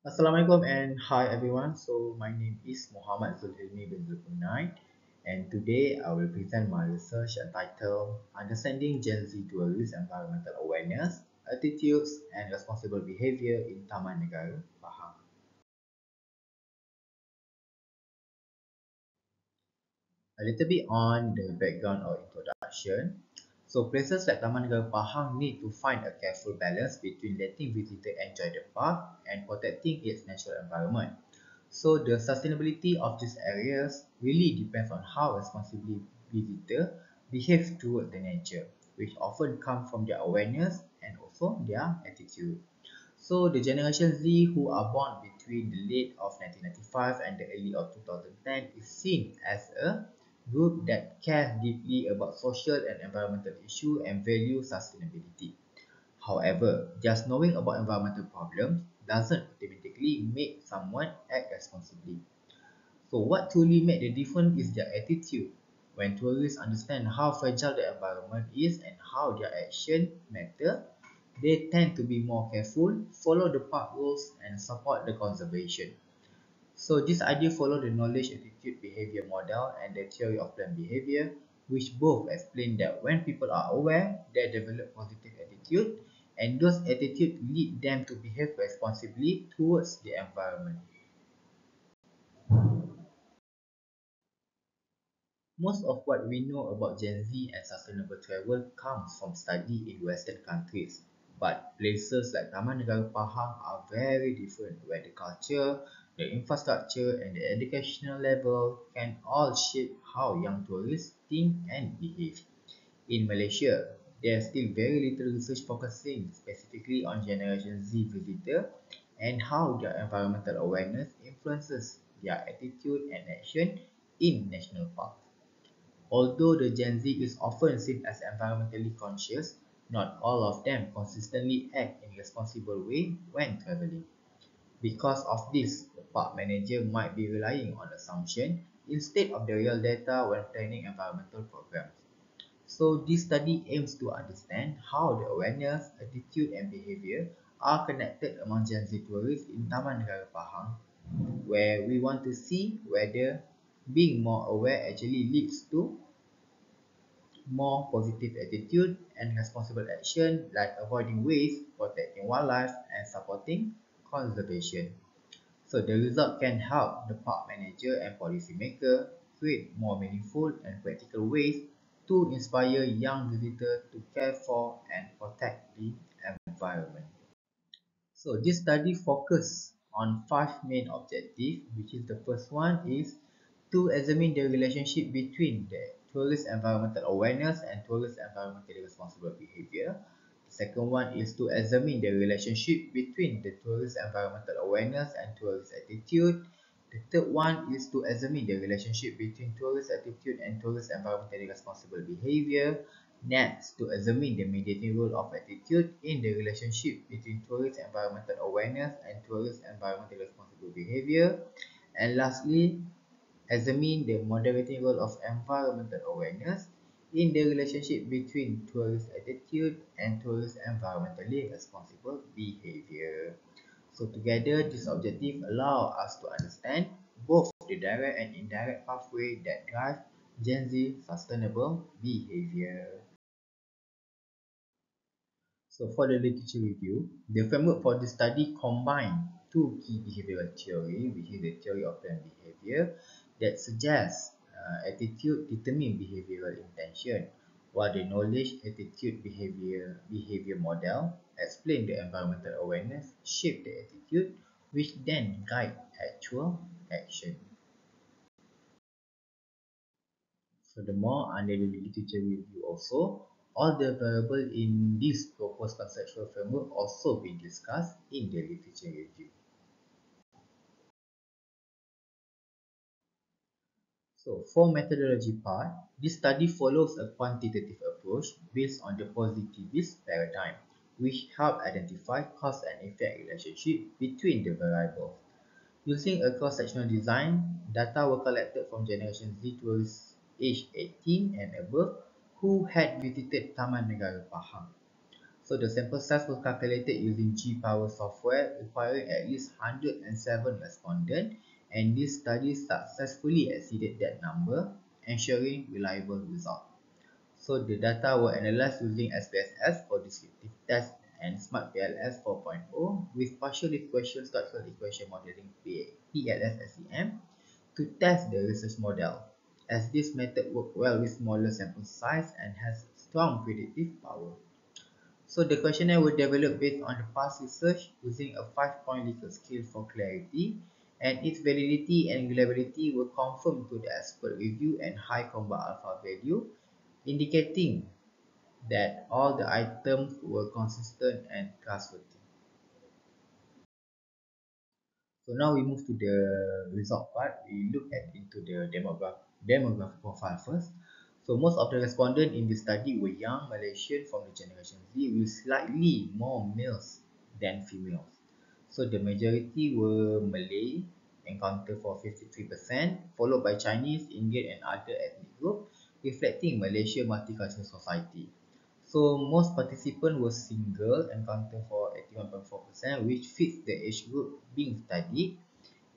Assalamualaikum and hi everyone. So my name is Muhammad Zulhilmi bin Zulkarnain, and today I will present my research entitled Understanding Gen Z Tourist Environmental Awareness, Attitudes and Responsible Behavior in Taman Negara Pahang. A little bit on the background or introduction. So places like Taman Negara Pahang need to find a careful balance between letting visitors enjoy the park and protecting its natural environment. So the sustainability of these areas really depends on how responsibly visitors behave toward the nature, which often come from their awareness and also their attitude. So the Generation Z who are born between the late of 1995 and the early of 2010 is seen as a group that cares deeply about social and environmental issues and value sustainability. However, just knowing about environmental problems doesn't automatically make someone act responsibly. So what truly makes the difference is their attitude. When tourists understand how fragile the environment is and how their action matter, they tend to be more careful, follow the park rules and support the conservation. So this idea follows the knowledge attitude behavior model and the theory of planned behavior, which both explain that when people are aware, they develop positive attitude, and those attitudes lead them to behave responsibly towards the environment. Most of what we know about Gen Z and sustainable travel comes from study in Western countries. But places like Taman Negara Pahang are very different where the culture, the infrastructure and the educational level can all shape how young tourists think and behave. In Malaysia, there is still very little research focusing specifically on Generation Z visitor and how their environmental awareness influences their attitude and action in national parks. Although the Gen Z is often seen as environmentally conscious, not all of them consistently act in a responsible way when traveling. Because of this, the park manager might be relying on assumption instead of the real data when planning environmental programs. So this study aims to understand how the awareness, attitude and behavior are connected among Gen Z tourists in Taman Negara Pahang, where we want to see whether being more aware actually leads to more positive attitude and responsible action like avoiding waste, protecting wildlife, and supporting conservation. So the result can help the park manager and policymaker create more meaningful and practical ways to inspire young visitors to care for and protect the environment. So this study focuses on five main objectives, which is the first one is to examine the relationship between the tourist environmental awareness and tourist environmentally responsible behavior. The second one is to examine the relationship between the tourist environmental awareness and tourist attitude. The third one is to examine the relationship between tourist attitude and tourist environmentally responsible behavior. Next, to examine the mediating role of attitude in the relationship between tourist environmental awareness and tourist environmentally responsible behavior. And lastly, examine the moderating role of environmental awareness in the relationship between tourist attitude and tourist environmentally responsible behavior. So together, this objective allow us to understand both the direct and indirect pathway that drive Gen Z sustainable behavior. So for the literature review, the framework for the study combine two key behavioral theory, which is the theory of planned behavior that suggests attitude determine behavioral intention, while the knowledge attitude behavior model explain the environmental awareness, shape the attitude, which then guide actual action. Furthermore, under the literature review also, all the variables in this proposed conceptual framework also be discussed in the literature review. So for methodology part, this study follows a quantitative approach based on the positivist paradigm, which help identify cause and effect relationship between the variables. Using a cross-sectional design, data were collected from Generation Z tourists aged 18 and above who had visited Taman Negara Pahang. So the sample size was calculated using G-Power software requiring at least 107 respondents, and this study successfully exceeded that number, ensuring reliable results. So the data were analyzed using SPSS for descriptive test and Smart PLS 4.0 with partial equation structural equation modeling PLS-SEM to test the research model, as this method works well with smaller sample size and has strong predictive power. So the questionnaire was developed based on the past research using a 5-point Likert scale for clarity, and its validity and reliability were confirmed to the expert review and high combat alpha value, indicating that all the items were consistent and trustworthy. So now we move to the result part. We look at into the demographic profile first. So most of the respondents in the study were young Malaysian from the generation Z with slightly more males than females. So the majority were Malay, encountered for 53%, followed by Chinese, Indian and other ethnic groups, reflecting Malaysia multicultural society. So most participants were single, encountered for 81.4%, which fits the age group being studied,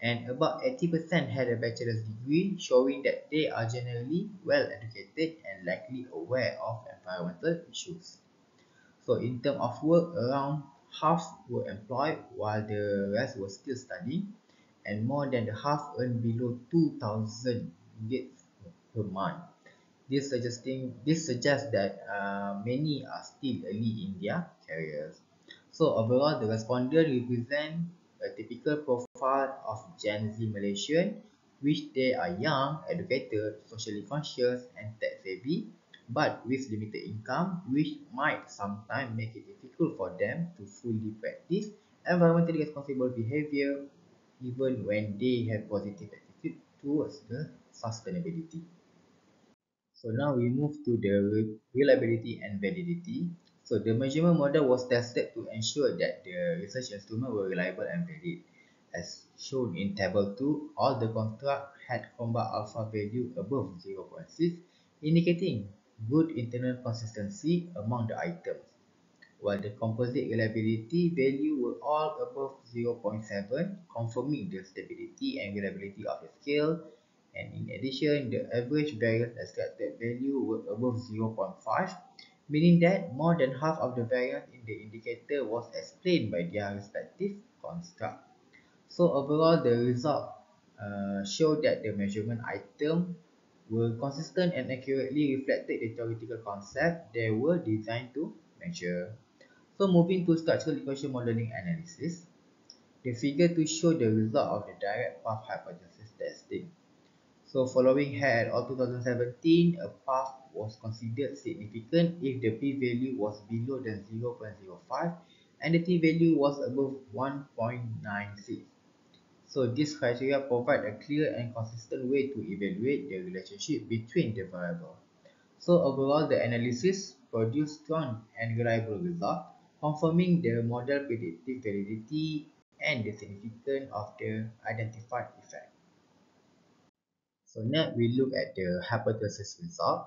and about 80% had a bachelor's degree, showing that they are generally well educated and likely aware of environmental issues. So in terms of work, around half were employed while the rest were still studying, and more than the half earned below 2,000 ringgit per month. This suggests that many are still early in their careers. So overall, the respondent represent a typical profile of Gen Z Malaysian, which they are young, educated, socially conscious, and tech savvy, but with limited income, which might sometimes make it difficult for them to fully practice environmentally responsible behavior, even when they have positive attitude towards the sustainability. So now we move to the reliability and validity. So the measurement model was tested to ensure that the research instruments were reliable and valid. As shown in table 2, all the construct had combat alpha value above zero point 0.6, indicating good internal consistency among the items, while the composite reliability value were all above zero point 0.7, confirming the stability and reliability of the scale. And in addition, the average variance extracted value were above zero point 0.5, meaning that more than half of the variance in the indicator was explained by their respective construct. So overall, the result showed that the measurement item were consistent and accurately reflected the theoretical concept they were designed to measure. So moving to structural equation modeling analysis, the figure to show the result of the direct path hypothesis testing. So following Hare et al. 2017, a path was considered significant if the p-value was below than 0.05 and the t-value was above 1.96. So this criteria provide a clear and consistent way to evaluate the relationship between the variables. So overall, the analysis produced strong and reliable results, confirming the model predictive validity and the significance of the identified effect. So now we look at the hypothesis result.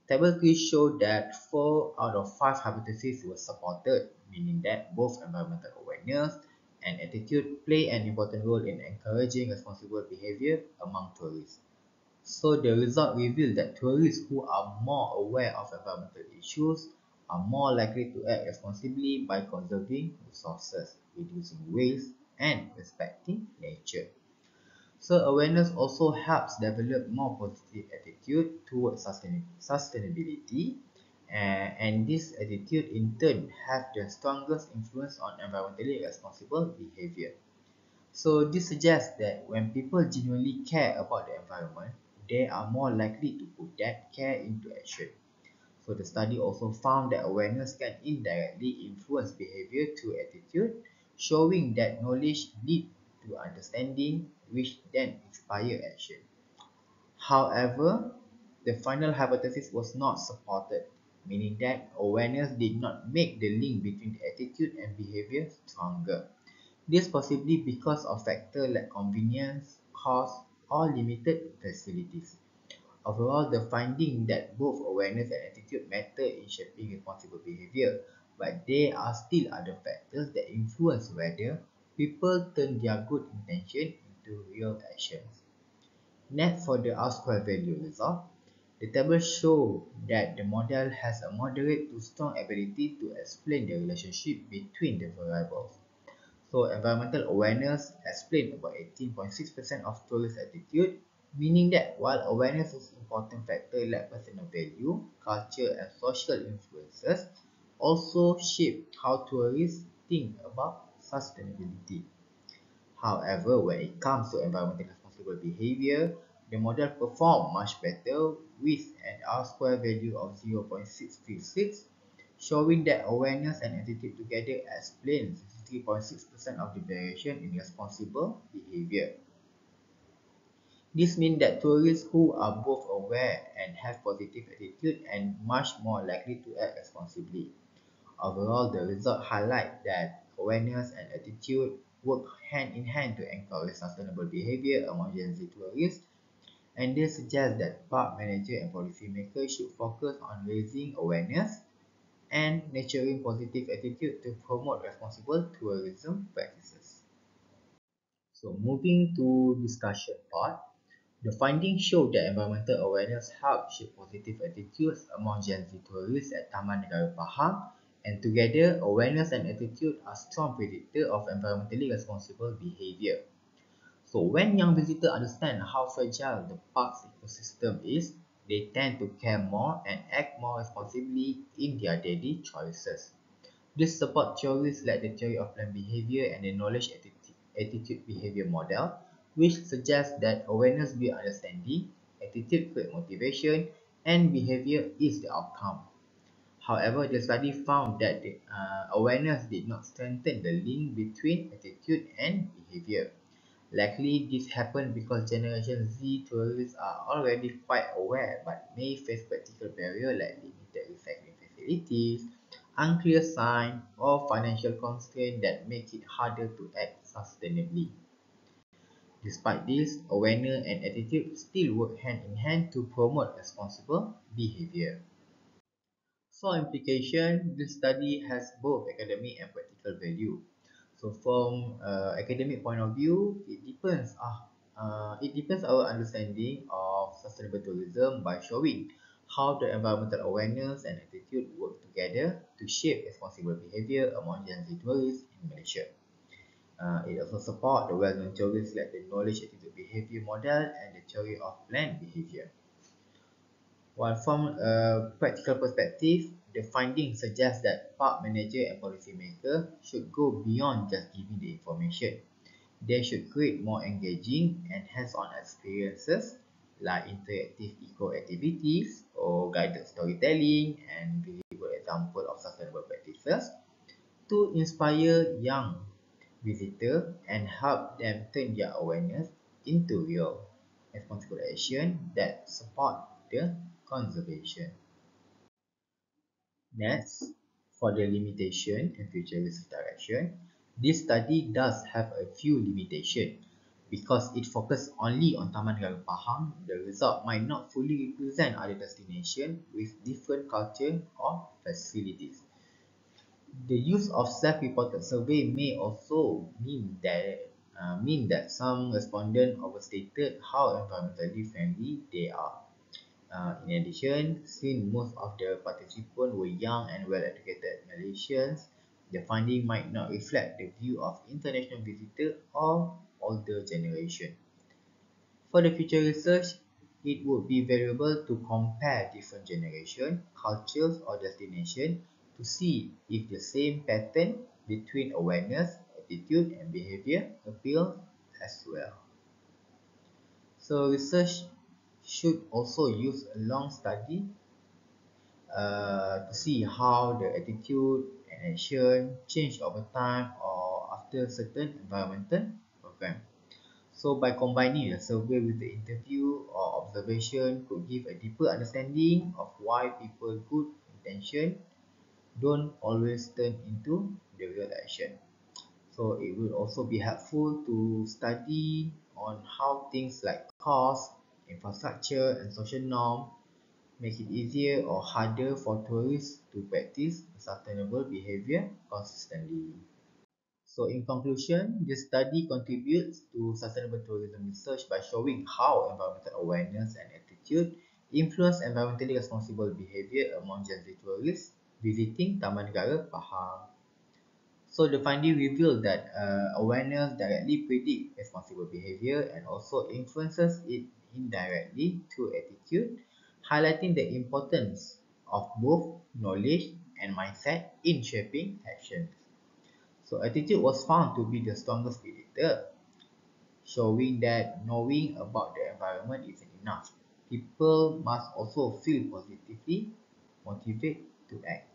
Table 3 showed that 4 out of 5 hypotheses were supported, meaning that both environmental awareness and attitude play an important role in encouraging responsible behavior among tourists. So the result revealed that tourists who are more aware of environmental issues are more likely to act responsibly by conserving resources, reducing waste, and respecting nature. So awareness also helps develop more positive attitude towards sustainability, and this attitude in turn have the strongest influence on environmentally responsible behavior. So this suggests that when people genuinely care about the environment, they are more likely to put that care into action. So the study also found that awareness can indirectly influence behavior through attitude, showing that knowledge leads to understanding, which then inspire action. However, the final hypothesis was not supported, meaning that awareness did not make the link between the attitude and behavior stronger. This possibly because of factors like convenience, cost, or limited facilities. Overall, the finding that both awareness and attitude matter in shaping responsible behavior but there are still other factors that influence whether people turn their good intention into real actions. Next, for the R-square value result, the table shows that the model has a moderate to strong ability to explain the relationship between the variables. So environmental awareness explains about 18.6% of tourist attitude, meaning that while awareness is an important factor like personal value, culture and social influences also shape how tourists think about sustainability. However, when it comes to environmentally responsible behavior, the model performed much better with an R-square value of 0.636, showing that awareness and attitude together explain 63.6% of the variation in responsible behavior. This means that tourists who are both aware and have positive attitude and much more likely to act responsibly. Overall, the results highlight that awareness and attitude work hand in hand to encourage sustainable behavior among Gen Z tourists, and they suggest that park managers and policymakers should focus on raising awareness and nurturing positive attitude to promote responsible tourism practices. So moving to discussion part, the findings show that environmental awareness helps shape positive attitudes among Gen Z tourists at Taman Negara Pahang, and together, awareness and attitude are strong predictors of environmentally responsible behavior. So when young visitors understand how fragile the park's ecosystem is, they tend to care more and act more responsibly in their daily choices. This supports theories like the theory of planned behavior and the knowledge attitude behavior model, which suggests that awareness builds understanding, attitude creates motivation, and behavior is the outcome. However, the study found that the awareness did not strengthen the link between attitude and behavior. Likely, this happened because Generation Z tourists are already quite aware but may face practical barriers like limited recycling facilities, unclear signs, or financial constraints that make it harder to act sustainably. Despite this, awareness and attitude still work hand in hand to promote responsible behavior. For implication, this study has both academic and practical value. So from academic point of view, it depends our understanding of sustainable tourism by showing how the environmental awareness and attitude work together to shape responsible behavior among Gen Z tourists in Malaysia. It also supports the well-known theories like the knowledge attitude behavior model and the theory of planned behavior. While from a practical perspective, the findings suggest that park manager and policymaker should go beyond just giving the information. They should create more engaging and hands-on experiences like interactive eco-activities or guided storytelling and visible example of sustainable practices to inspire young visitors and help them turn their awareness into real responsible action that support the conservation. Next, for the limitation and futuristic direction, this study does have a few limitations. Because it focuses only on Taman Negara Pahang, the result might not fully represent other destinations with different culture or facilities. The use of self-reported survey may also mean that some respondents overstated how environmentally friendly they are. In addition, since most of the participants were young and well-educated Malaysians, the finding might not reflect the view of international visitors or older generation. For the future research, it would be valuable to compare different generation, cultures or destinations to see if the same pattern between awareness, attitude and behavior appeals as well. So research should also use a long study to see how the attitude and action change over time or after certain environmental program. So by combining the survey with the interview or observation could give a deeper understanding of why people good intention don't always turn into the real action. So it will also be helpful to study on how things like cost, infrastructure and social norm make it easier or harder for tourists to practice sustainable behavior consistently. So in conclusion, the study contributes to sustainable tourism research by showing how environmental awareness and attitude influence environmentally responsible behavior among Gen Z tourists visiting Taman Negara Pahang. So the finding revealed that awareness directly predicts responsible behavior and also influences it indirectly through attitude, highlighting the importance of both knowledge and mindset in shaping actions. So attitude was found to be the strongest predictor, showing that knowing about the environment isn't enough. People must also feel positively motivated to act.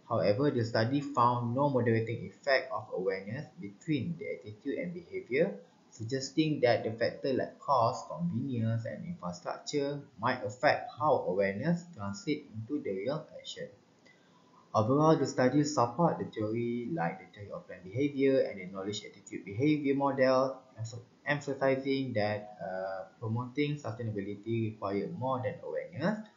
However, the study found no moderating effect of awareness between the attitude and behavior, suggesting that the factors like cost, convenience, and infrastructure might affect how awareness translates into the real action. Overall, the studies support the theory like the theory of planned behavior and the knowledge attitude behavior model, emphasizing that promoting sustainability requires more than awareness.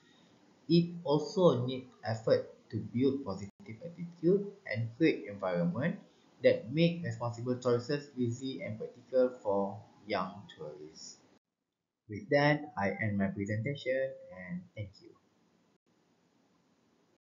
It also needs effort to build positive attitude and create environment that make responsible choices easy and practical for young tourists. With that, I end my presentation and thank you.